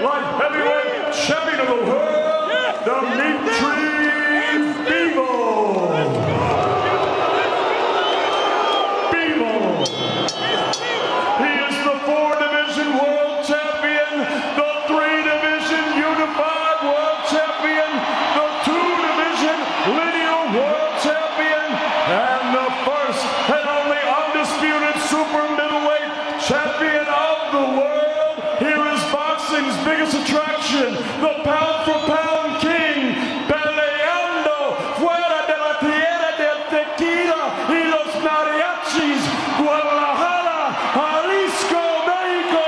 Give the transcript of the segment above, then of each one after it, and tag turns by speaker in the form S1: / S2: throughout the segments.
S1: light heavyweight champion of the world, Bivol. Bivol. He is the 4-division world champion, the 3-division unified world champion, the 2-division lineal world champion, and the first and only undisputed super middleweight champion of the world. Here is boxing's biggest attraction, the pound-for-pound king, peleando fuera de la tierra del tequila y los mariachis, Guadalajara, Jalisco, México,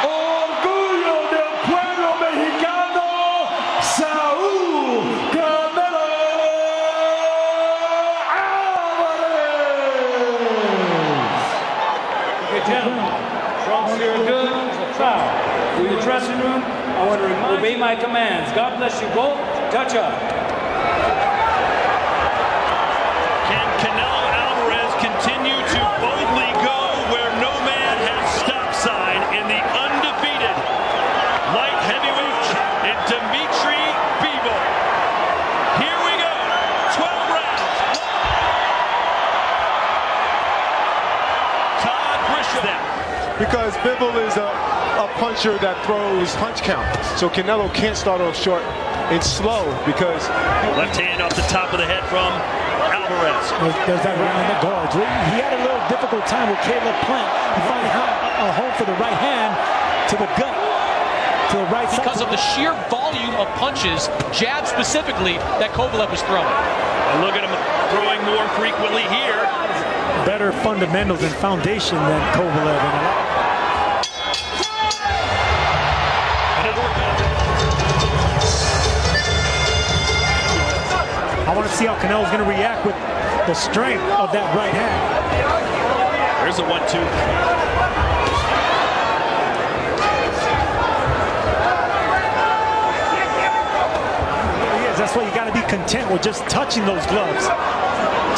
S1: orgullo del pueblo mexicano, Saul Canelo Alvarez.
S2: Okay, gentlemen, trunks here are good. It's a foul. To the dressing room, I want to obey my commands. God bless you both. Touch up.
S3: Can Canelo Alvarez continue to boldly go where no man has stop sign in the undefeated light heavyweight in Dimitri Bivol? Here we go. 12 rounds. Todd Grisham.
S4: Because Bivol is a puncher that throws punch count. So Canelo can't start off short and slow because...
S3: Left hand off the top of the head from Alvarez.
S5: There's that right on the guards. He had a little difficult time with Caleb Plant. He finally had a home for the right hand to the gut, to the right side.
S6: Because of the sheer volume of punches, jabs specifically, that Kovalev was throwing.
S3: And look at him throwing more frequently here.
S5: Better fundamentals and foundation than Kovalev. I want to see how Canelo's going to react with the strength of that right hand.
S3: There's a 1-2.
S5: That's why you got to be content with just touching those gloves.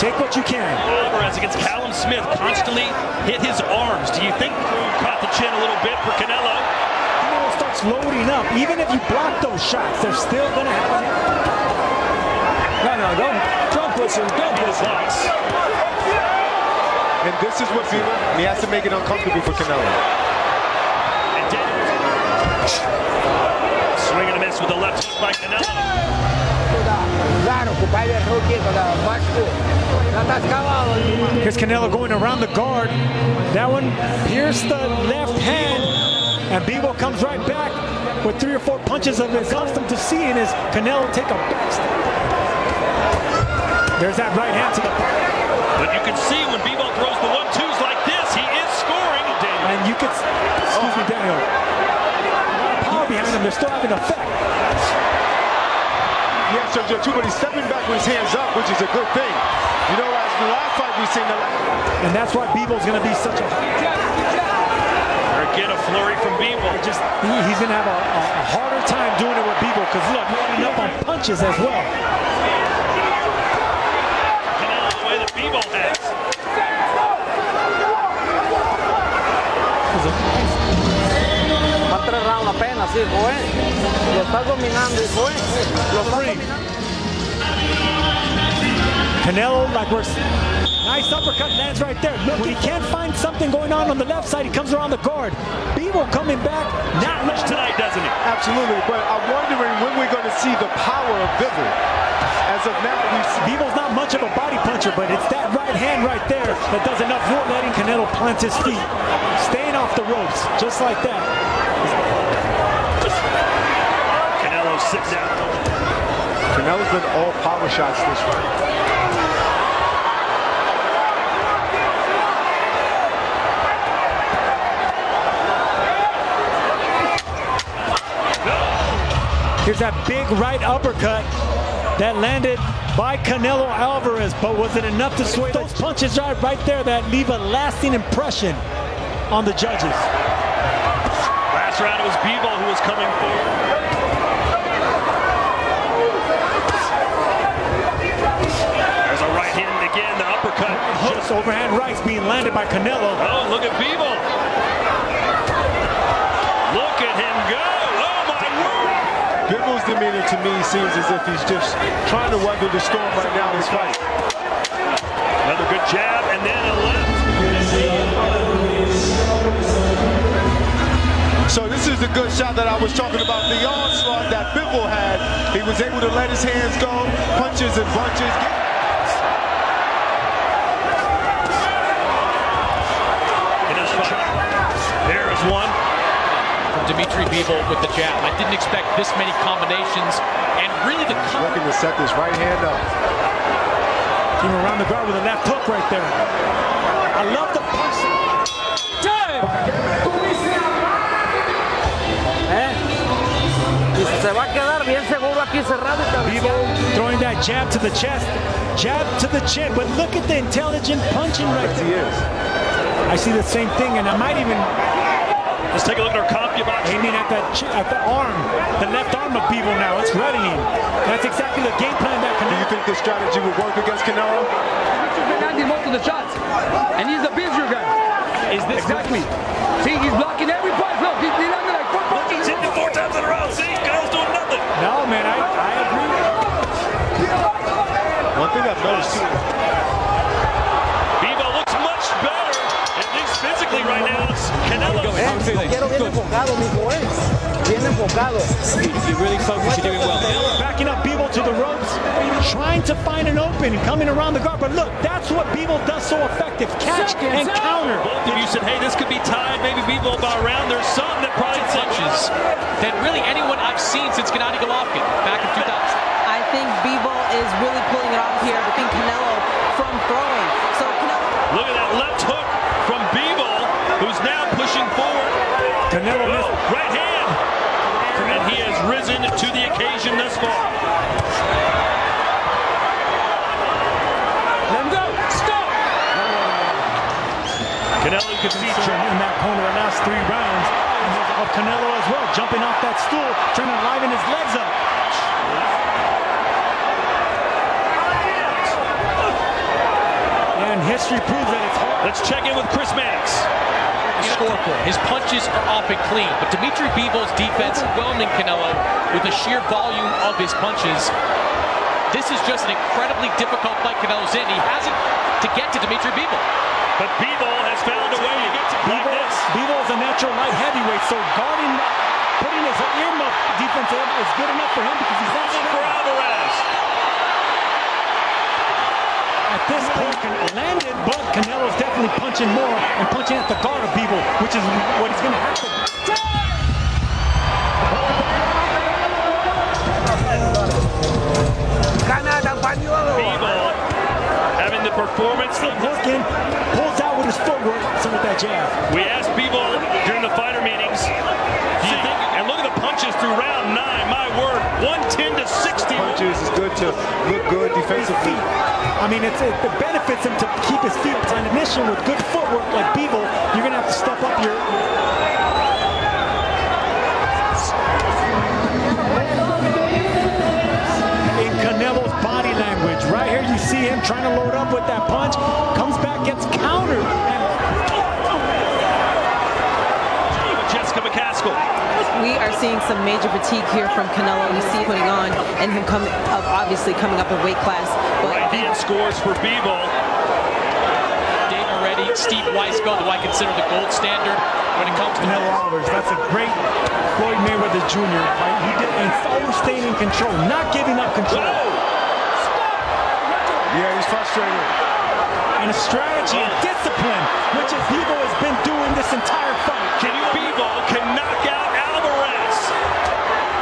S5: Take what you can.
S3: Alvarez against Callum Smith constantly hit his arms. Do you think caught the chin a little bit for Canelo?
S5: Canelo starts loading up. Even if you block those shots, they're still going to happen.
S2: No, don't push him. Don't push him.
S4: And this is what he has to make it uncomfortable for Canelo.
S3: And swing and a miss with the left hook by Canelo.
S5: Here's Canelo going around the guard. That one pierced the left hand, and Bivol comes right back with 3 or 4 punches of his accustomed to seeing is Canelo take a backstep. There's that right hand to the body.
S3: But you can see when Bivol throws the 1-2s like this, he is scoring. Daniel.
S5: And you can, excuse me, Daniel. Power behind him, they're still having effect.
S4: Yeah, Sergio, too, but he's stepping back with his hands up, which is a good thing. You know, as the last fight we've seen
S5: And that's why Bivol's going to be such a...
S3: Again, a flurry from Bivol.
S5: He's going to have a harder time doing it with Bivol because, look, loading up on punches as well.
S3: Bivol has.
S7: Va 3 rounds apenas, hijo, Lo estás dominando, hijo, Lo estás dominando.
S5: Canelo, like we're... Nice uppercut lands right there. Look, when he can't find something going on the left side, he comes around the guard. Bivol coming back.
S3: Not much tonight, doesn't he?
S4: Absolutely, but I'm wondering when we're going to see the power of Bivol. As of now,
S5: Bivol's not much of a body puncher, but it's that right hand right there that does enough work letting Canelo plant his feet. Staying off the ropes, just like that.
S3: Canelo sits down.
S4: Canelo's been all power shots this fight.
S5: Here's that big right uppercut that landed by Canelo Alvarez, but was it enough to sway those punches right there that leave a lasting impression on the judges?
S3: Last round it was Bivol who was coming forward. There's a right hand again, the uppercut.
S5: Hooks, overhand rights being landed by Canelo.
S3: Oh, look at Bivol. Look at him go.
S4: His demeanor to me seems as if he's just trying to weather the storm right now in this fight.
S3: Another good jab and then a left.
S4: So this is the good shot that I was talking about. The onslaught that Bivol had. He was able to let his hands go, punches and bunches.
S3: There is one.
S6: From Dimitri Bivol with the jab. I didn't expect this many combinations, and really the
S4: looking to set this right hand up.
S5: Came around the guard with a left hook right there. I love the punch.
S7: Se va a quedar bien seguro aquí cerrado y
S5: Bivol throwing that jab to the chest, jab to the chin, but look at the intelligent punching right there.
S4: He is.
S5: I see the same thing, and I might even
S3: Let's take a look at our CompuBox.
S5: aiming at the arm, the left arm of Bivol now. It's readying. That's exactly the game plan that
S4: Do you
S5: Canelo.
S4: think this strategy would work against Canelo?
S7: landing most of the shots, and he's the busier guy.
S5: Is this
S7: Exactly. See, he's blocking every punch. Look, he's landing like 4 punches.
S3: He's hitting it 4 times in a row. See, Canelo's doing nothing.
S5: No, man, I agree.
S4: One thing I've noticed too.
S3: Bivol looks much better, at least physically right now. It's Canelo.
S7: Quiero bien enfocado, mijo, bien enfocado.
S6: you really focus, you're doing well.
S5: Backing up Bivol to the ropes, trying to find an opening, coming around the guard. But look, that's what Bivol does so effective. Catch and counter.
S3: Both of you said, hey, this could be tied. Maybe Bivol about round. There's something that probably
S6: Punches than really anyone I've seen since Gennady Golovkin back in 2000.
S8: I think Bivol is really pulling it off here between Canelo from throwing. So Canelo.
S3: Look at that left hook from Bivol, who's now pushing forward.
S5: Canelo missed.
S3: Right hand. And he has risen to the occasion thus far.
S7: Let him go. Stop.
S3: Canelo, you can see
S5: In that corner the last 3 rounds of Canelo as well, jumping off that stool, trying to liven his legs up. And history proves that it's hard.
S3: Let's check in with Chris Mannix.
S6: Scoreboard. His punches are off and clean, but Dimitri Bivol's defense whelming Canelo with the sheer volume of his punches. This is just an incredibly difficult fight Canelo's in. He hasn't to get to Dimitri Bivol.
S3: But Bivol has found a way to get to like this.
S5: Bivol is a natural light heavyweight, so guarding, putting his earmuff defense in is good enough for him because he's not
S3: For Alvarez.
S5: at this point landed, but Canelo's definitely punching more and punching at the guard of Bivol, which is what he's going to have to do.
S3: Bivol having the performance.
S5: Working, pulls out with his footwork, so with that jab.
S3: We asked Bivol during the fighter meetings, do you think, and look at the punches through round 9, my word, 110 to 60.
S4: Punches is good to look good defensively.
S5: I mean, it benefits him to keep his feet on a mission with good footwork like Bivol. You're going to have to step up your... In Canelo's body language, right here you see him trying to load up with that punch, comes back, gets countered.
S3: Jessica McCaskill.
S8: We are seeing some major fatigue here from Canelo. We see putting on and him obviously coming up in weight class. But
S3: Right hand scores for Bivol.
S6: Dave Moretti, Steve Weisfeld, who I consider the gold standard when it comes to
S5: Canelo Alvarez, that's a great Floyd Mayweather Jr. fight. He did, and always staying in control, not giving up control.
S4: Yeah, he's frustrated.
S5: And a strategy and discipline, which is Bivol has been doing this entire fight.
S3: Bivol can knock out Alvarez.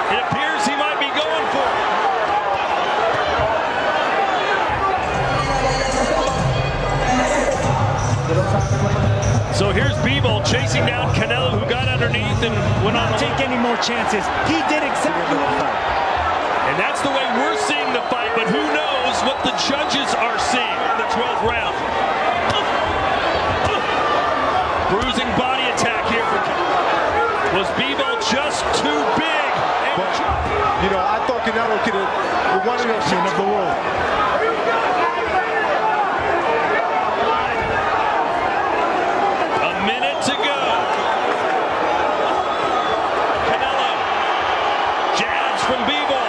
S3: It appears he might be going for it. So here's Bivol chasing down Canelo, who got underneath and went on.
S5: Not take any more chances. He did exactly what
S3: And that's the way we're seeing the fight, but who knows what the judges are seeing in the 12th round. Bruising body attack here for Canelo. Was Bivol just too big?
S4: But, you know, I thought Canelo could have won the champion of the world.
S3: A minute to go. Canelo. Jabs from Bivol.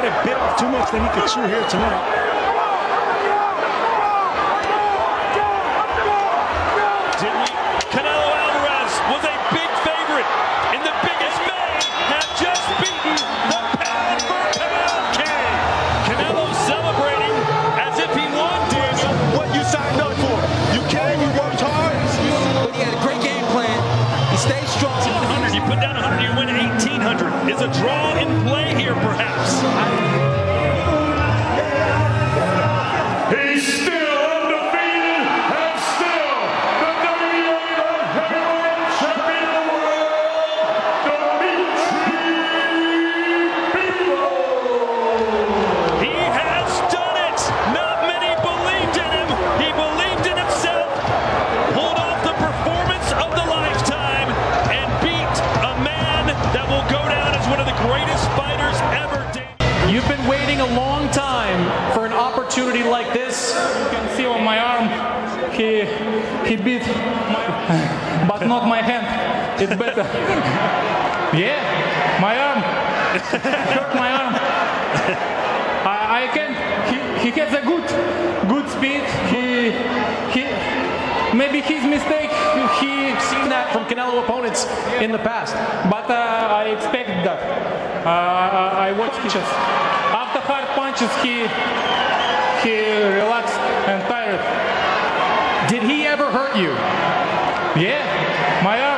S5: might have bit off too much than he could chew here tonight.
S3: Canelo Alvarez was a big favorite in the biggest May, had just beaten the pound-for-pound king. Canelo celebrating as if he won, Daniel.
S4: What you signed up for. You came, you worked hard.
S9: But he had a great game plan. He stayed strong.
S3: 100, you put down 100, you win 1,800. Is a draw in play here, perhaps?
S1: He's still undefeated and still the WBA heavyweight champion of the world, Bivol.
S3: He has done it. Not many believed in him. He believed in himself, pulled off the performance of the lifetime, and beat a man that will go down as one of the greatest fighters ever.
S6: You've been waiting a long time for an opportunity like this.
S2: You can see on my arm, he beat my, but not my hand. It's better. Yeah, my arm. Hurt my arm. I can. He has a good speed. Maybe his mistake.
S6: We've seen that from Canelo opponents in the past.
S2: But I expected that. I watched punches. After hard punches, he relaxed and tired.
S6: Did he ever hurt you?
S2: Yeah, my arm.